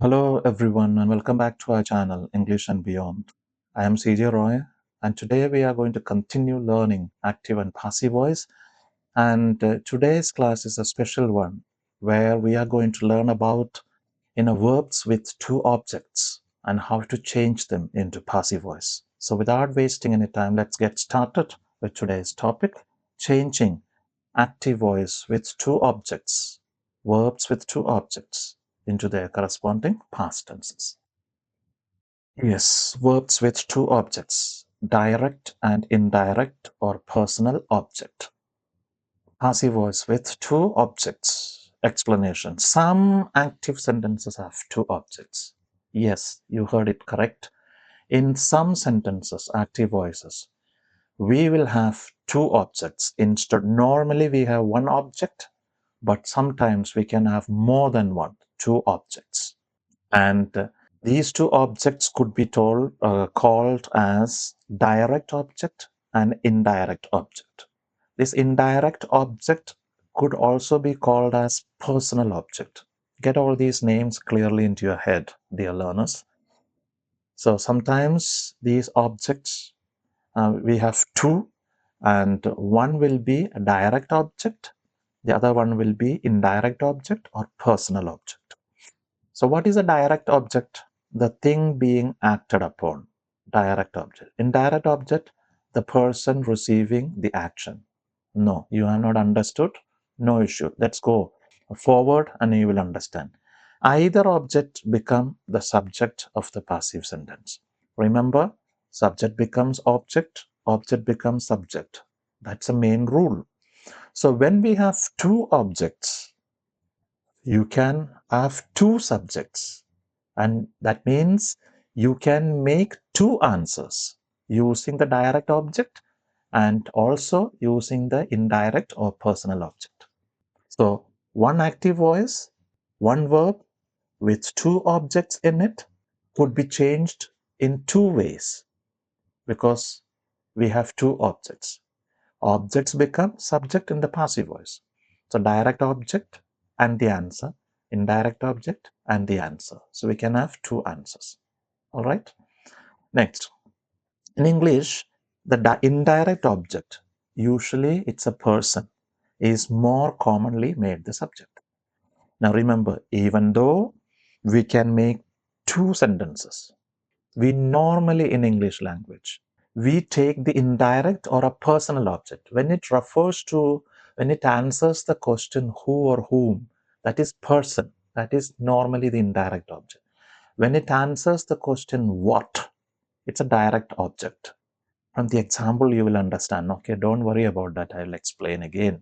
Hello, everyone, and welcome back to our channel, English and Beyond. I am CJ Roy, and today we are going to continue learning active and passive voice. And today's class is a special one where we are going to learn about verbs with two objects and how to change them into passive voice. So, without wasting any time, let's get started with today's topic changing active voice with two objects, verbs with two objects, into their corresponding past tenses. Yes, verbs with two objects, direct and indirect or personal object. Passive voice with two objects. Explanation. Some active sentences have two objects. Yes, you heard it correct. In some sentences, active voices, we will have two objects. Instead, normally we have one object, but sometimes we can have more than one, two objects. And these two objects could be called as direct object and indirect object. This indirect object could also be called as personal object. Get all these names clearly into your head, dear learners. So sometimes these objects, we have two, and one will be a direct object, the other one will be indirect object or personal object. So what is a direct object? The thing being acted upon. Direct object. Indirect object, the person receiving the action. No, you have not understood. No issue. Let's go forward and you will understand. Either object become the subject of the passive sentence. Remember, subject becomes object, object becomes subject. That's a main rule. So when we have two objects, you can have two subjects, and that means you can make two answers using the direct object and also using the indirect or personal object. So one active voice, one verb with two objects in it could be changed in two ways because we have two objects. Objects become subject in the passive voice. So direct object and the answer, indirect object and the answer. So we can have two answers. All right. Next, in English, the indirect object, usually it's a person, is more commonly made the subject. Now remember, even though we can make two sentences, we normally in English language, we take the indirect or a personal object. When it answers the question who or whom, that is person, that is normally the indirect object. When it answers the question what, it's a direct object. From the example, you will understand. Okay, don't worry about that. I will explain again.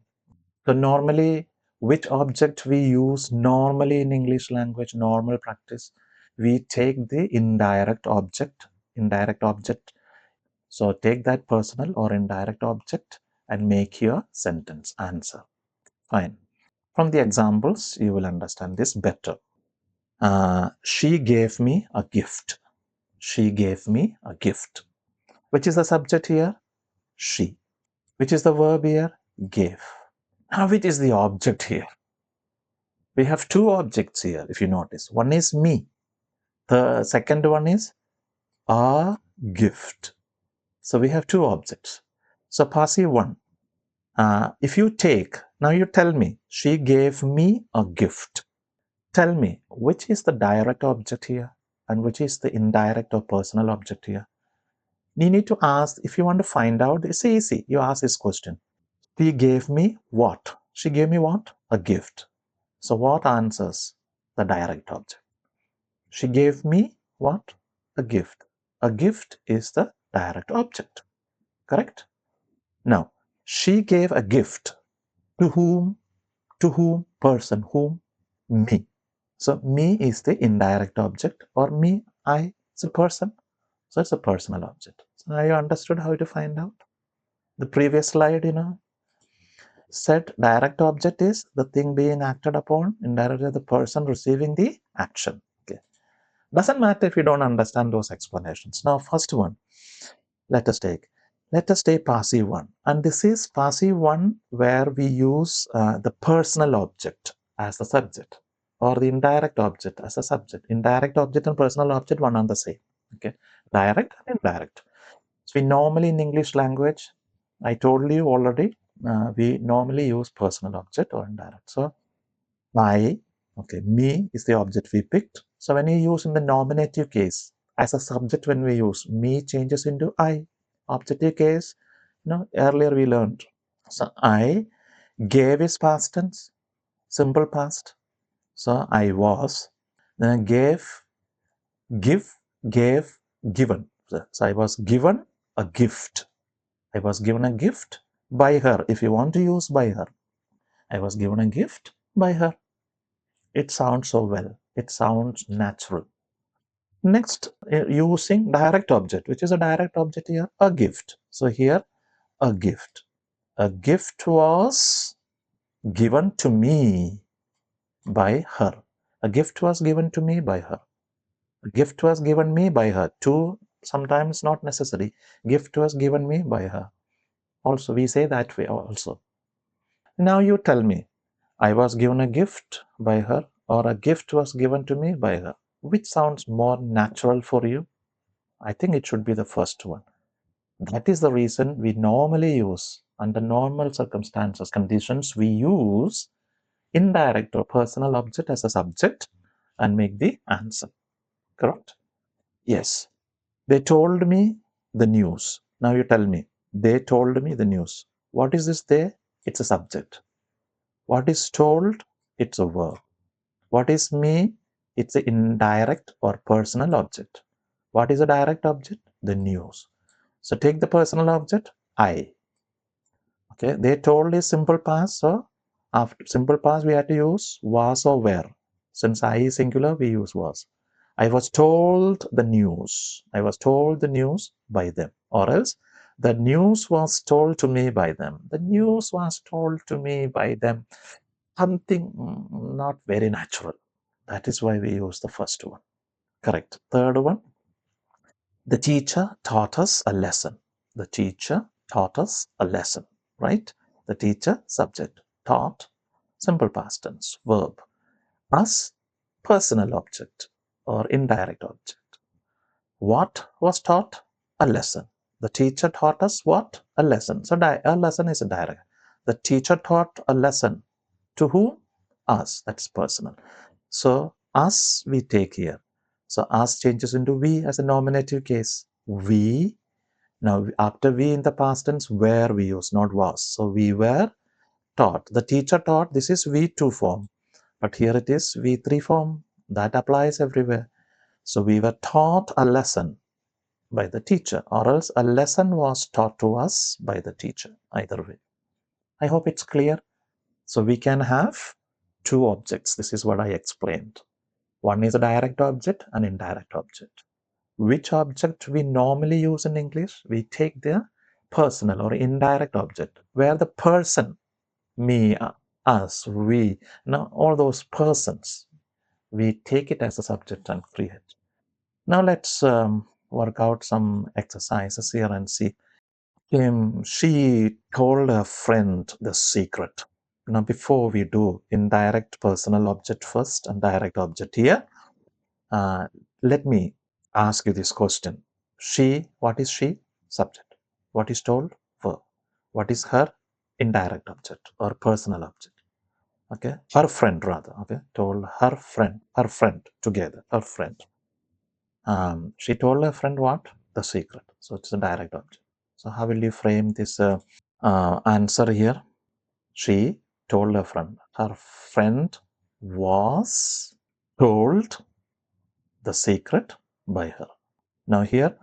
So normally, which object we use normally in English language, normal practice, we take the indirect object. So take that personal or indirect object and make your sentence answer. Fine. From the examples, you will understand this better. She gave me a gift. She gave me a gift. Which is the subject here? She. Which is the verb here? Gave. Now, which is the object here? We have two objects here, if you notice. One is me. The second one is a gift. So we have two objects. So passive one. If you take, now you tell me, she gave me a gift. Tell me, which is the direct object here and which is the indirect or personal object here? You need to ask, if you want to find out, it's easy. You ask this question. She gave me what? She gave me what? A gift. So what answers the direct object? She gave me what? A gift. A gift is the direct object. Correct? Now, she gave a gift to whom? To whom? Person. Whom? Me. So me is the indirect object, or me, I, is a person. So it's a personal object. So now you understood how to find out. The previous slide, said direct object is the thing being acted upon, indirect the person receiving the action. Okay. Doesn't matter if you don't understand those explanations. Now, first one, let us take passive one. And this is passive one where we use the personal object as the subject. or the indirect object as a subject. Indirect object and personal object, one and the same. Okay, direct and indirect. So we normally in English language, I told you already, we normally use personal object or indirect. So I, okay, me is the object we picked. So when you use in the nominative case, as a subject, when we use me changes into I. Objective case, earlier we learned. So I gave is past tense, simple past. So I was. Then gave, give, gave, given. So I was given a gift. I was given a gift by her. If you want to use by her, I was given a gift by her. It sounds so well. It sounds natural. Next, using direct object, which is a direct object here, a gift. So here, a gift. A gift was given to me by her. A gift was given to me by her. A gift was given me by her. To sometimes not necessary. Gift was given me by her. Also, we say that way also. Now you tell me, I was given a gift by her or a gift was given to me by her. Which sounds more natural for you? I think it should be the first one. That is the reason we normally use, under normal circumstances, conditions, we use indirect or personal object as a subject and make the answer. Correct? Yes. They told me the news. Now you tell me, they told me the news. What is this they? It's a subject. What is told? It's a verb. What is me? It's an indirect or personal object. What is a direct object? The news. So take the personal object, I. Okay, they told is simple past, so after simple past we had to use was or were. Since I is singular, we use was. I was told the news. I was told the news by them. Or else, the news was told to me by them. The news was told to me by them. Something not very natural. That is why we use the first one. Correct. Third one, the teacher taught us a lesson. The teacher taught us a lesson, right? The teacher, subject, taught, simple past tense, verb. Us, personal object or indirect object. What was taught? A lesson. The teacher taught us what? A lesson. So a lesson is a direct. The teacher taught a lesson. To whom? Us. That's personal. So us we take here. So us changes into we as a nominative case. We. Now after we in the past tense, where we use, not was. So we were taught. The teacher taught. This is V2 form. But here it is V3 form. That applies everywhere. So we were taught a lesson by the teacher, or else a lesson was taught to us by the teacher. Either way. I hope it's clear. So we can have two objects. This is what I explained. One is a direct object and indirect object. Which object we normally use in English? We take the personal or indirect object, where the person, me, us, we, now all those persons, we take it as a subject and create. Now let's work out some exercises here and see. She told her friend the secret. Now before we do indirect personal object first and direct object here, let me ask you this question. She, what is she? Subject. What is told? Verb. What is her? Indirect object or personal object. Okay, her friend rather. Okay, told her friend together, her friend. She told her friend what? The secret. So it's a direct object. So how will you frame this answer here? She told her friend. Her friend was told the secret by her. Now here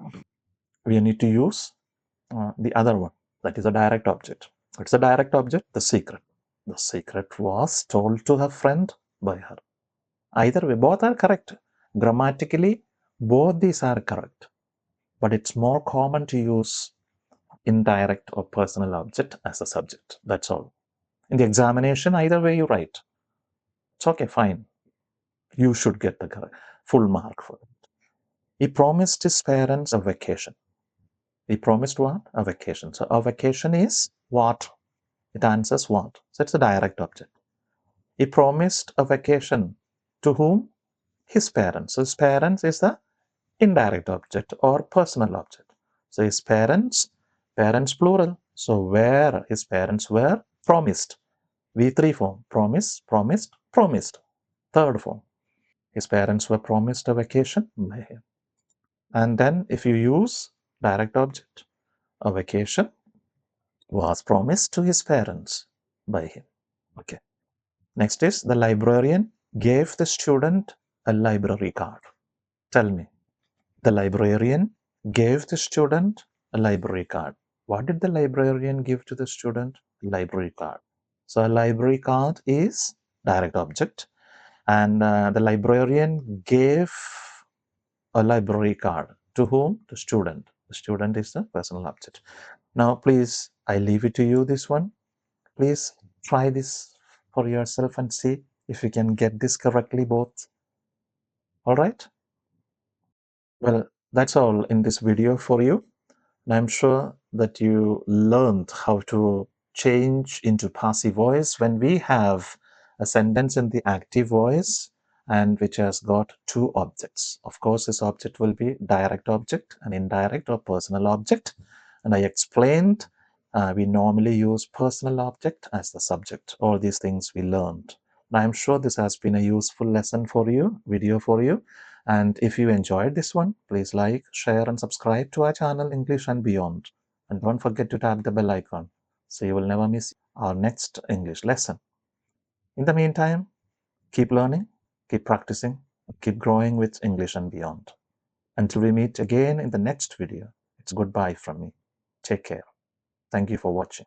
we need to use the other one. That is a direct object. It's a direct object, the secret. The secret was told to her friend by her. Either way, both are correct. Grammatically, both these are correct. But it's more common to use indirect or personal object as a subject. That's all. In the examination, either way you write. It's okay, fine. You should get the correct full mark for it. He promised his parents a vacation. He promised what? A vacation. So a vacation is what? It answers what? So it's a direct object. He promised a vacation To whom? His parents. So his parents is the indirect object or personal object. So his parents, parents plural. So where his parents were promised. V3 form. Promise, promised, promised. Third form. His parents were promised a vacation by him. And then if you use direct object, a vacation was promised to his parents by him. Okay. Next is the librarian gave the student a library card. Tell me, the librarian gave the student a library card. What did the librarian give to the student? Library card. So a library card is direct object, and the librarian gave a library card to whom? The student. The student is the personal object. Now, please, I leave it to you. This one. Please try this for yourself and see if you can get this correctly both. All right. Well, that's all in this video for you. And I'm sure that you learned how to change into passive voice when we have a sentence in the active voice and which has got two objects. Of course, this object will be direct object and indirect or personal object. And I explained we normally use personal object as the subject. All these things we learned. And I'm sure this has been a useful lesson for you, video for you. And if you enjoyed this one, please like, share, and subscribe to our channel English and Beyond. And don't forget to tap the bell icon so you will never miss our next English lesson. In the meantime, keep learning, keep practicing, keep growing with English and Beyond. Until we meet again in the next video, it's goodbye from me. Take care. Thank you for watching.